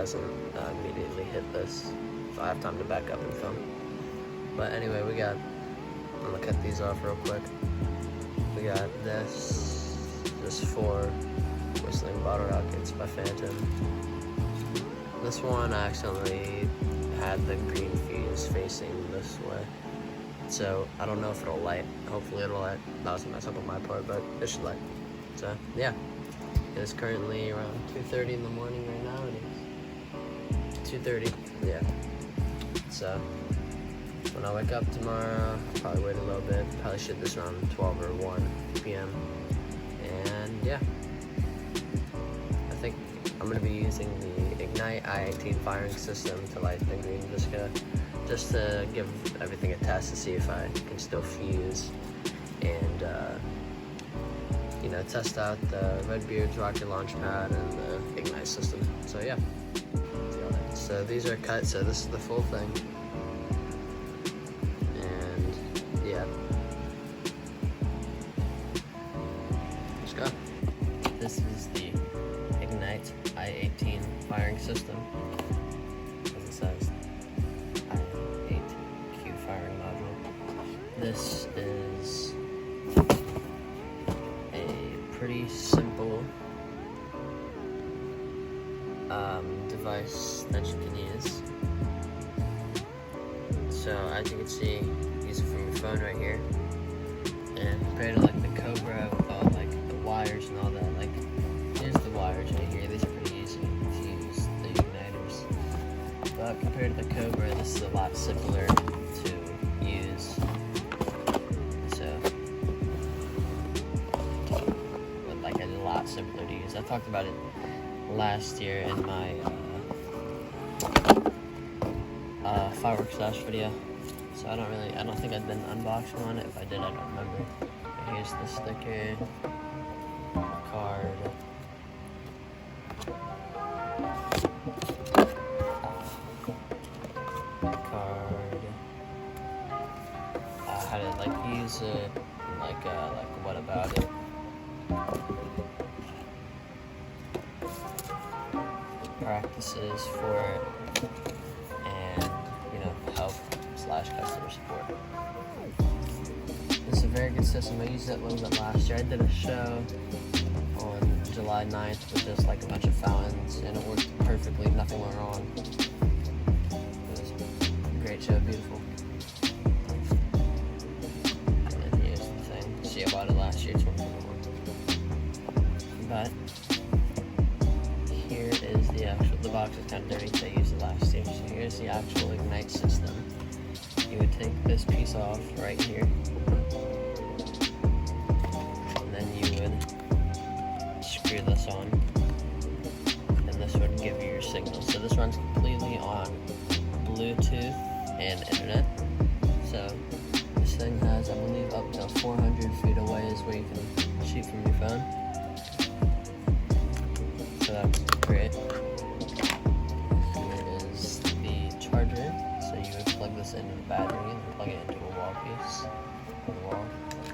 doesn't immediately hit this, so I have time to back up and film. But anyway, I'm gonna cut these off real quick. We got this 4 whistling bottle rockets by Phantom. This one I accidentally had the green fuse facing this way, so I don't know if it'll light. Hopefully it'll light. That was a mess up on my part, but it should light. So yeah, it's currently around 2:30 in the morning right now. It is 2:30. Yeah. So when I wake up tomorrow, I'll probably wait a little bit. Probably shoot this around 12 or 1 p.m. And yeah, I think I'm gonna be using the Ignite i18 firing system to light the green Visca, just to give everything a test to see if I can still fuse and test out the Redbeard's rocket launch pad and the Ignite system. So yeah. So these are cut. So this is the full thing. And yeah. Let's go. This is the Ignite i18 firing system. As it says, i8Q firing module. This is a pretty simple device that you can use. So as you can see, use it from your phone right here. And compared to like the Cobra with all like the wires and all that, like here's the wires right here. These are pretty easy to use, the igniters. But compared to the Cobra, this is a lot simpler to use. So, but like a lot simpler to use. I talked about it last year in my fireworks stash video. So I don't think I've been unboxing on it. If I did, I don't remember. But here's the sticker, card, how to like use it, and like what about it. Practices for it, and help / customer support. This is a very good system. I used it a little bit last year. I did a show on July 9th with just like a bunch of fountains, and it worked perfectly. Nothing went wrong. It was a great show, beautiful. And here's the thing. See, I bought it last year. It's working but here is the box is kind of dirty because I used it last year. So here's the actual Ignite system. You would take this piece off right here, and then you would screw this on, and this would give you your signal. So this runs completely on Bluetooth and internet. So this thing has, I believe, up to 400 feet away is where you can shoot from your phone. So that's great. Here is the charger. So you would plug this into the battery and plug it into a wall piece on the wall.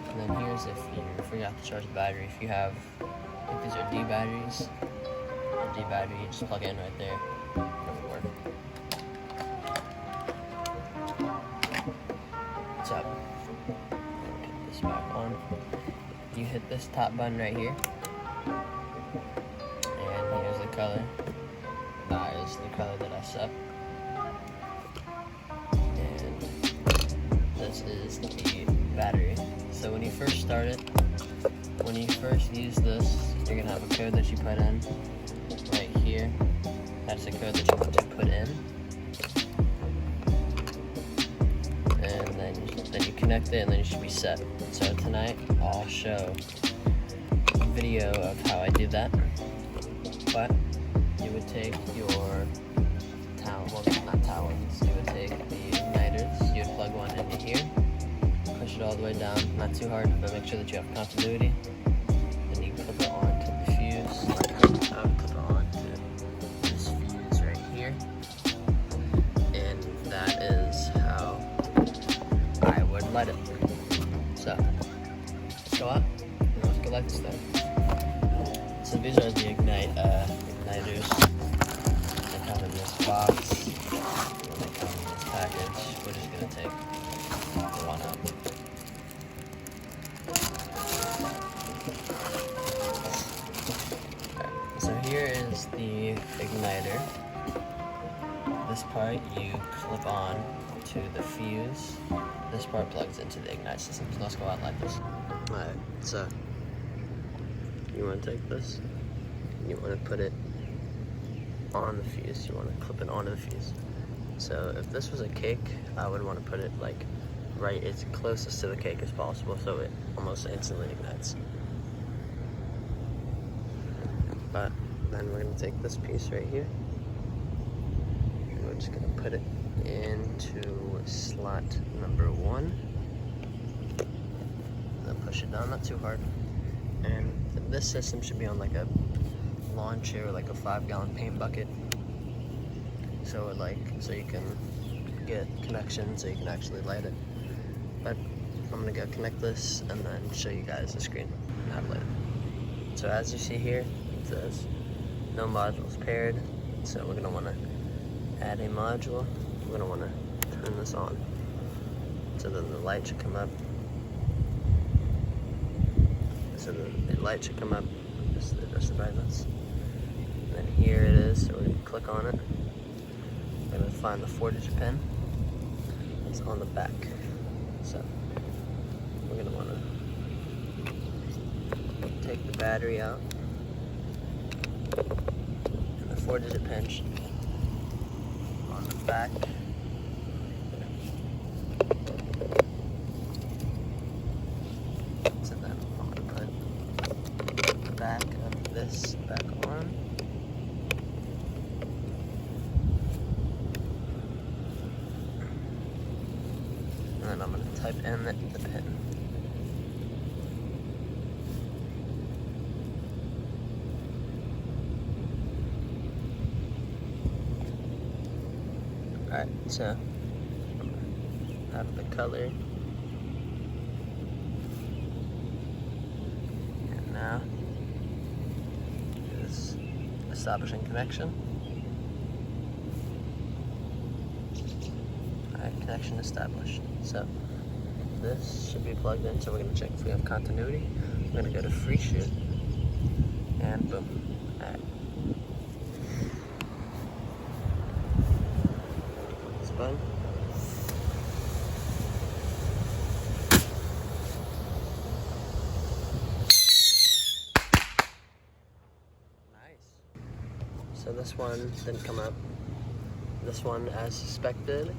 And then here's if you forgot to charge the battery. If you have, if these are D batteries, the D battery, you just plug it in right there. It'll work. What's up? Put this back on. You hit this top button right here. And here's the color. That is the color that I set. And this is the battery. So when you first start it, when you first use this, you're gonna have a code that you put in right here. That's the code that you want to put in. And then you connect it, and then you should be set. So tonight I'll show a video of how I do that. But you would take your not talons, you would take the igniters, you would plug one into here, push it all the way down, not too hard, but make sure that you have continuity. Then you clip it onto the fuse. I would clip it onto this fuse right here. And that is how I would light it. So, let's go out and let's go light this thing. So these are the igniters. They have just gonna take one out. Alright, so here is the igniter. This part you clip on to the fuse. This part plugs into the ignite system. So let's go out like this. Alright, so you want to take this, and you want to put it on the fuse. You want to clip it onto the fuse. So if this was a cake, I would want to put it like right as closest to the cake as possible, so it almost instantly ignites. But then we're going to take this piece right here, and we're just going to put it into slot number 1. Then push it down, not too hard. And this system should be on like a lawn chair, like a 5-gallon paint bucket. So you can get connection, so you can actually light it. But I'm gonna go connect this and then show you guys the screen and how to light it. So as you see here, it says no modules paired. So we're gonna wanna add a module. We're gonna wanna turn this on. So then the light should come up. So the light should come up, just the brightness. And then here it is, so we're gonna click on it. We're gonna find the 4-digit pin. It's on the back. So we're gonna wanna take the battery out. And the 4-digit pin should be on the back. So then I'm gonna put the back of this back on. And then I'm going to type in the pin. Alright, so I'm going to have the color. And now is establishing connection. Alright, connection established. So this should be plugged in, so we're going to check if we have continuity. We're going to go to free shoot, and boom. Alright. This button. Nice. So this one didn't come up. This one, as suspected,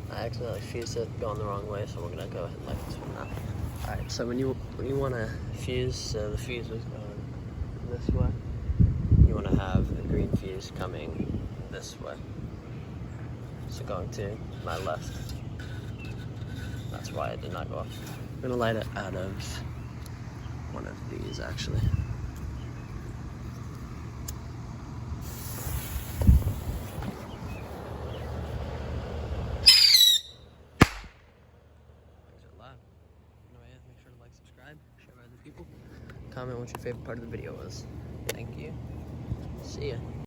I accidentally fused it going the wrong way, so we're gonna go ahead and light this one now. Alright, so when you want to fuse, so the fuse was going this way, you want to have a green fuse coming this way. So going to my left. That's why it did not go off. I'm gonna light it out of one of these actually. Subscribe, share with other people, comment what your favorite part of the video was. Thank you. See ya.